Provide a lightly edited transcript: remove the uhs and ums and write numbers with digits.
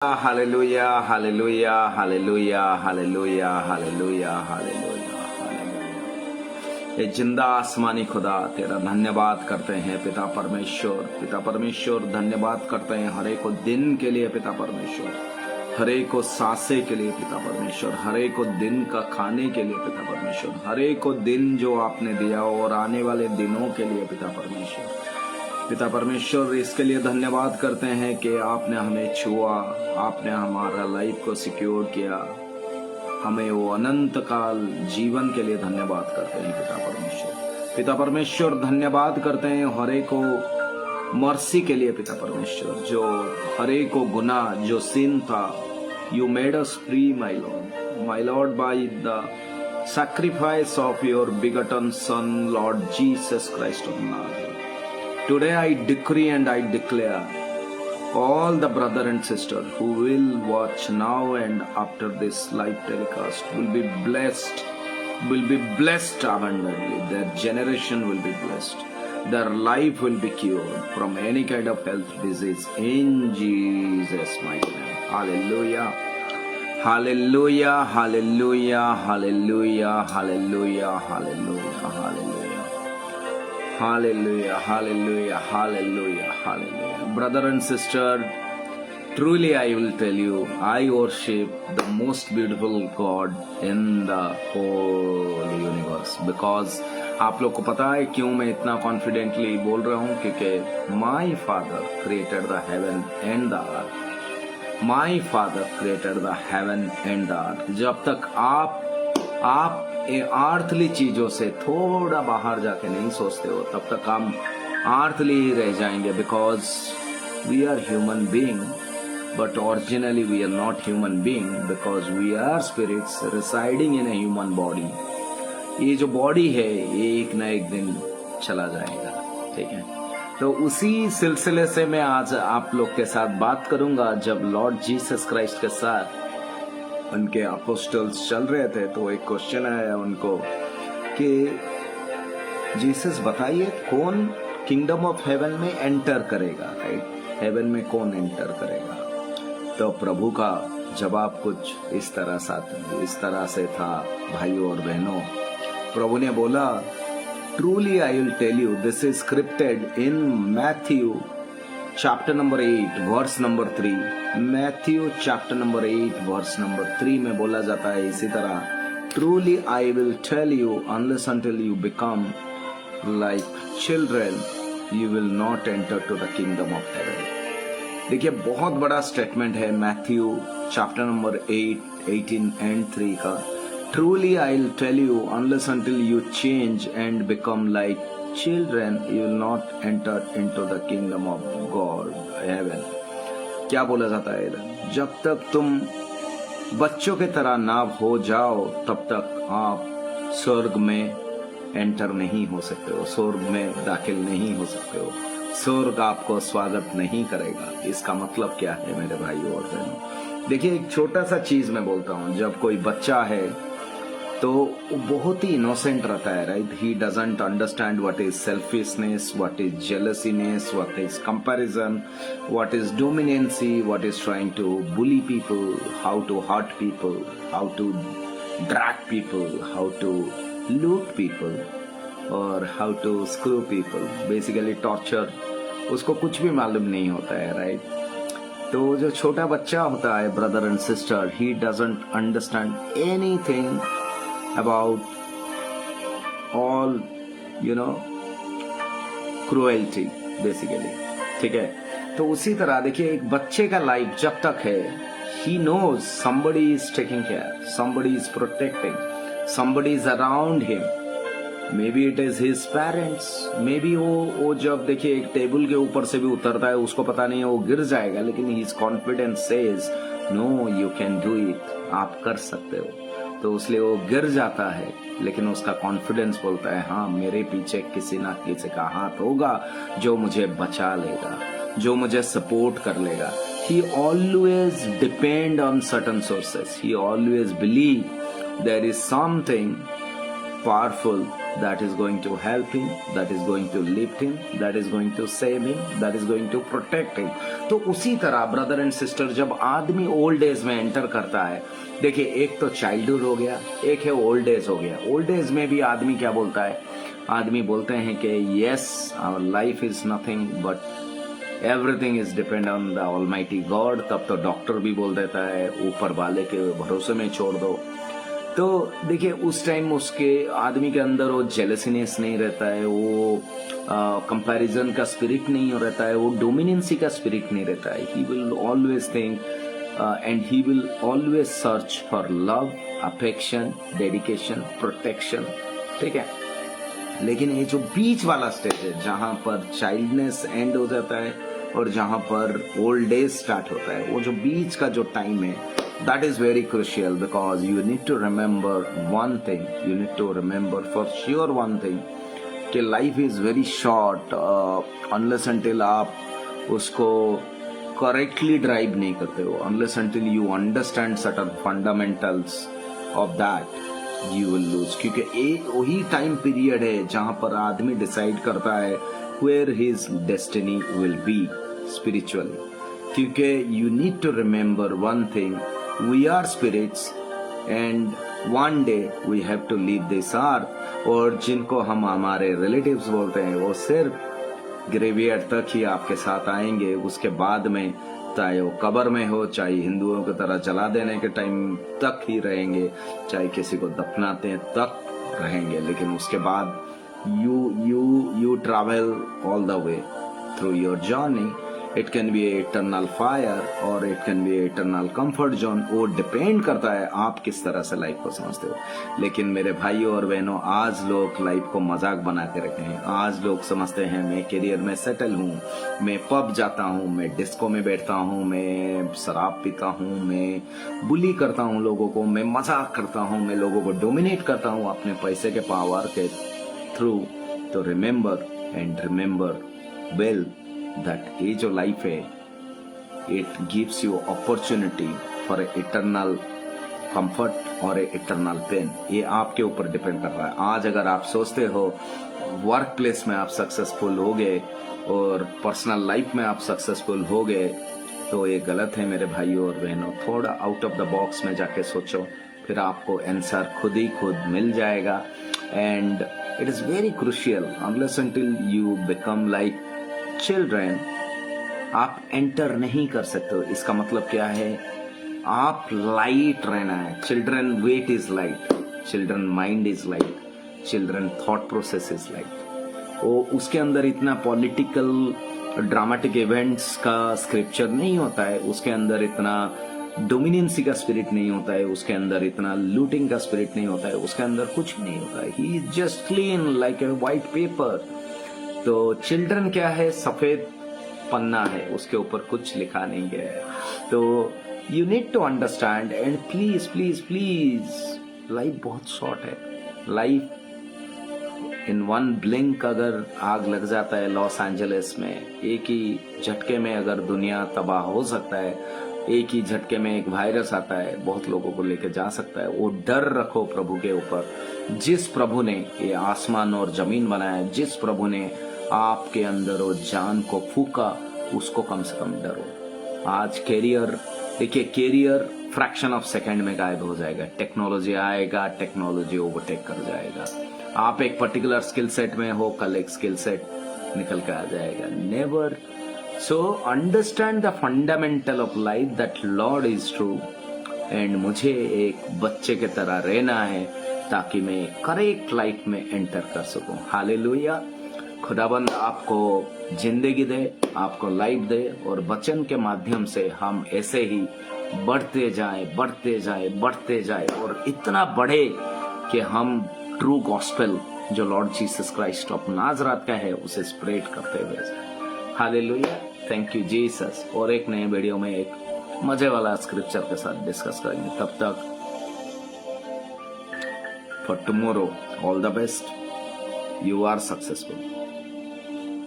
Hallelujah, hallelujah, hallelujah, hallelujah, hallelujah, hallelujah, hallelujah। ये जिंदा आसमानी खुदा तेरा धन्यवाद करते हैं पिता परमेश्वर धन्यवाद करते हैं हर एक को दिन के लिए पिता परमेश्वर, हर एक को सांसे के लिए पिता परमेश्वर, हर एक को दिन का खाने के लिए पिता परमेश्वर, हर एक को दिन जो आपने दिया और आने वाले दिनों के लिए पिता परमेश्वर इसके लिए धन्यवाद करते हैं कि आपने हमें छुआ, आपने हमारा लाइफ को सिक्योर किया, हमें वो अनंत काल जीवन के लिए धन्यवाद करते हैं पिता परमेश्वर धन्यवाद करते हैं हर एक को मर्सी के लिए पिता परमेश्वर, जो हर एक को गुनाह जो सिन था, you made us free my Lord by the sacrifice of your begotten son Lord Jesus Christ of Nazareth. Today I decree and I declare all the brother and sister who will watch now and after this live telecast will be blessed abundantly. Their generation will be blessed. Their life will be cured from any kind of health disease in Jesus' mighty name. Hallelujah. Hallelujah, hallelujah, hallelujah, hallelujah, hallelujah, hallelujah. Hallelujah, hallelujah, hallelujah, hallelujah. Brother and sister, truly I will tell you, I worship the most beautiful God in the whole universe. Because आप लोग को पता है क्यों मैं इतना confidently बोल रहा हूँ, क्योंकि my father created the heaven and the earth. My father created the heaven and the earth. जब तक आप आर्थली चीजों से थोड़ा बाहर जाके नहीं सोचते हो, तब तक हम आर्थली ही रह जाएंगे। Because we are human being, but originally we are not human being, because we are spirits residing in a human body. ये जो बॉडी है ये एक न एक दिन चला जाएगा, ठीक है। तो उसी सिलसिले से मैं आज आप लोग के साथ बात करूंगा। जब लॉर्ड जीसस क्राइस्ट के साथ उनके अपोस्टल्स चल रहे थे तो एक क्वेश्चन आया उनको कि जीसस बताइए कौन किंगडम ऑफ हेवन में एंटर करेगा, राइट? हेवन में कौन एंटर करेगा? तो प्रभु का जवाब कुछ इस तरह से था, भाइयों और बहनों। प्रभु ने बोला, truly I will tell you, this is scripted in Matthew chapter number 8 verse number 3। Matthew chapter number 8 verse number 3 में बोला जाता है इसी तरह, truly I will tell you unless until you become like children you will not enter to the kingdom of heaven. देखिए बहुत बड़ा statement है मैथ्यू चैप्टर नंबर 8 18 एंड 3 का। Truly I will tell you unless until you change and become like children you will not enter into the kingdom of God heaven। क्या बोला जाता है इधर? जब तक तुम बच्चों के तरह ना हो जाओ तब तक आप स्वर्ग में एंटर नहीं हो सकते हो, स्वर्ग में दाखिल नहीं हो सकते हो, स्वर्ग आपको स्वागत नहीं करेगा। इसका मतलब क्या है मेरे भाइयों और बहनों? देखिए एक छोटा सा चीज मैं बोलता हूँ, जब कोई बच्चा है तो वो बहुत ही इनोसेंट रहता है, right? He doesn't understand what is selfishness, what is jealousness, what is comparison, what is dominancy, what is trying to bully people, how to hurt people, how to drag people, how to loot people और how to screw people, basically torture. उसको कुछ भी मालूम नहीं होता है, right? तो जो छोटा बच्चा होता है brother and sister, he doesn't understand anything about all cruelty basically, ठीक है। तो उसी तरह देखिए एक बच्चे का लाइफ जब तक है, he knows somebody is taking care, somebody is protecting, somebody is around him, maybe it is his parents, maybe वो जब देखिए एक टेबल के ऊपर से भी उतरता है, उसको पता नहीं है वो गिर जाएगा, लेकिन his confidence says no you can do it, आप कर सकते हो। तो इसलिए वो गिर जाता है, लेकिन उसका कॉन्फिडेंस बोलता है हाँ मेरे पीछे किसी ना किसी का हाथ होगा जो मुझे बचा लेगा, जो मुझे सपोर्ट कर लेगा। He always depend on certain sources. He always believe there is something powerful that is going to help him, that is going to lift him, that is going to save him, that is going to protect him. तो उसी तरह brother and sister, जब आदमी old age में enter करता है, देखिए एक तो चाइल्डहुड हो गया, एक है ओल्ड एज हो गया. ओल्ड एज में भी आदमी क्या बोलता है? आदमी बोलते हैं कि yes, our life is nothing but everything is depend on the almighty God. तब तो डॉक्टर भी बोल देता है ऊपर वाले के भरोसे में छोड़ दो. तो देखिए उस टाइम उसके आदमी के अंदर वो जेलसीनेस नहीं रहता है, वो कंपैरिजन का स्पिरिट नहीं रहता है, वो डोमिनेंसी का स्पिरिट नहीं रहता है. He will always think and he will always search for love, affection, dedication, protection. ठीक है. लेकिन ये जो बीच वाला स्टेज है, जहां पर चाइल्डनेस एंड हो जाता है और जहां पर ओल्ड एज स्टार्ट होता है, वो जो बीच का जो टाइम है, that is very crucial, because you need to remember one thing, you need to remember for sure one thing, कि life is very short unless until आप उसको correctly drive नहीं करते हो, unless until you understand certain fundamentals of that, you will lose. क्योंकि एक वही time period है जहां पर आदमी डिसाइड करता है where his destiny will be spiritually. क्योंकि you need to remember one thing, we are spirits and one day we have to leave this earth. और जिनको हम हमारे रिलेटिव्स बोलते हैं, वो सिर्फ ग्रेवियर्ड तक ही आपके साथ आएंगे. उसके बाद में चाहे वो कब्र में हो, चाहे हिंदुओं की तरह जला देने के टाइम तक ही रहेंगे, चाहे किसी को दफनाते हैं तक रहेंगे. लेकिन उसके बाद you travel all the way through your journey. It can be a eternal fire or it can be a eternal comfort zone. वो डिपेंड करता है आप किस तरह से लाइफ को समझते हो. लेकिन मेरे भाइयों और बहनों, आज लोग लाइफ को मजाक बना के रखे हैं. आज लोग समझते हैं मैं करियर में सेटल हूँ, मैं पब जाता हूँ, मैं डिस्को में बैठता हूँ, मैं शराब पीता हूँ, मैं बुली करता हूँ लोगों को, मैं मजाक करता हूँ, मैं लोगों को डोमिनेट करता हूँ अपने पैसे के पावर के थ्रू. तो remember and remember well that ये जो लाइफ है, it gives you opportunity for eternal comfort और eternal pain. ये आपके ऊपर डिपेंड कर रहा है. आज अगर आप सोचते हो वर्क प्लेस में आप सक्सेसफुल हो गए और पर्सनल लाइफ में आप सक्सेसफुल हो गए, तो ये गलत है मेरे भाइयों और बहनों. थोड़ा आउट ऑफ द बॉक्स में जाके सोचो, फिर आपको आंसर खुद ही खुद मिल जाएगा. And it is very crucial, unless until you become like children, आप एंटर नहीं कर सकते हो. इसका मतलब क्या है? आप लाइट रहना है. Children weight is light, children mind is light, children thought process is light. वो उसके अंदर इतना पॉलिटिकल ड्रामेटिक इवेंट्स का स्क्रिप्चर नहीं होता है, उसके अंदर इतना डोमिनेंसी का स्पिरिट नहीं होता है, उसके अंदर इतना लूटिंग का स्पिरिट नहीं होता है, उसके अंदर कुछ भी नहीं होता है. He is just clean like a white paper. तो चिल्ड्रन क्या है? सफेद पन्ना है, उसके ऊपर कुछ लिखा नहीं गया है. तो you need to understand and please please please, life बहुत शॉर्ट है. लाइफ इन वन ब्लिंक अगर आग लग जाता है लॉस एंजलिस में, एक ही झटके में अगर दुनिया तबाह हो सकता है. एक ही झटके में एक वायरस आता है, बहुत लोगों को लेकर जा सकता है. वो डर रखो प्रभु के ऊपर. जिस प्रभु ने ये आसमान और जमीन बनाया, जिस प्रभु ने आपके अंदर वो जान को फूका, उसको कम से कम डरो. आज कैरियर, देखिए कैरियर फ्रैक्शन ऑफ सेकंड में गायब हो जाएगा. टेक्नोलॉजी आएगा, टेक्नोलॉजी ओवरटेक कर जाएगा. आप एक पर्टिकुलर स्किल सेट में हो, कल एक स्किल सेट निकल के आ जाएगा. Never. So understand the fundamental of life that Lord is true. And मुझे एक बच्चे की तरह रहना है ताकि मैं करेक्ट लाइफ में एंटर कर सकूं. हालेलुया. खुदाबंद आपको जिंदगी दे, आपको लाइफ दे, और वचन के माध्यम से हम ऐसे ही बढ़ते जाएं, बढ़ते जाएं, बढ़ते जाएं, और इतना बढ़े कि हम ट्रू गॉस्पेल जो लॉर्ड जीसस क्राइस्ट ऑफ नाजरात का है उसे स्प्रेड करते हुए जाएं. हालेलुया. Thank you Jesus. और एक नए वीडियो में एक मजे वाला स्क्रिप्चर के साथ डिस्कस करेंगे. तब तक for tomorrow all the best. You are successful.